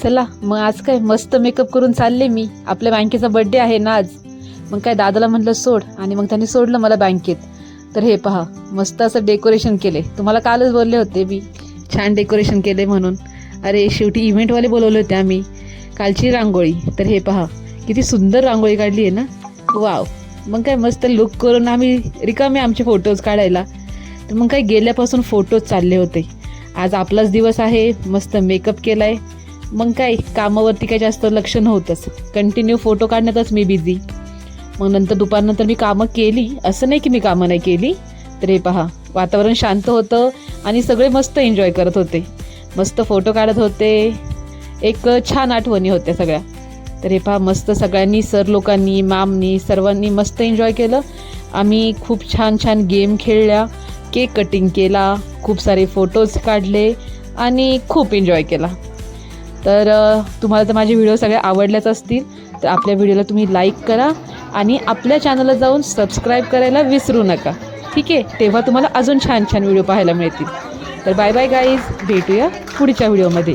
चला मग आज काय मस्त मेकअप करून चालले मी. आपल्या बँकेचा बर्थडे आहे ना आज. मग काय दादाला म्हटलं सोड आणि मग त्यांनी सोडलं मला बँकेत. तर हे पहा मस्त असं डेकोरेशन केले. तुम्हाला कालच बोलले होते मी छान डेकोरेशन केले म्हणून. अरे शेवटी इव्हेंटवाले बोलवले होते आम्ही. कालची रांगोळी तर हे पहा किती सुंदर रांगोळी काढली आहे ना. वाव. मग काय मस्त लुक करून आम्ही रिकामे आमचे फोटोज काढायला. तर मग काय गेल्यापासून फोटोज चालले होते. आज आपलाच दिवस आहे. मस्त मेकअप केलाय. मग काय कामावरती काही जास्त लक्ष नव्हतंच. कंटिन्यू फोटो काढण्यातच मी बिझी. मग नंतर दुपारनंतर मी कामं केली, असं नाही की मी कामं नाही केली. तर हे पहा वातावरण शांत होतं आणि सगळे मस्त एन्जॉय करत होते. मस्त फोटो काढत होते. एक छान आठवणी होत्या सगळ्या. तर हे पहा मस्त सगळ्यांनी सर लोकांनी मॅमनी सर्वांनी मस्त एन्जॉय केलं. आम्ही खूप छान छान गेम खेळल्या, केक कटिंग केला, खूप सारे फोटोज काढले आणि खूप एन्जॉय केला. तर तुम्हाला तर माझे व्हिडिओ सगळे आवडल्याच असतील. तर आपल्या व्हिडिओला तुम्ही लाईक करा आणि आपल्या चॅनलला जाऊन सबस्क्राईब करायला विसरू नका. ठीक आहे, तेव्हा तुम्हाला अजून छान छान व्हिडिओ पाहायला मिळतील. तर बाय बाय गाईज, भेटूया पुढच्या व्हिडिओमध्ये.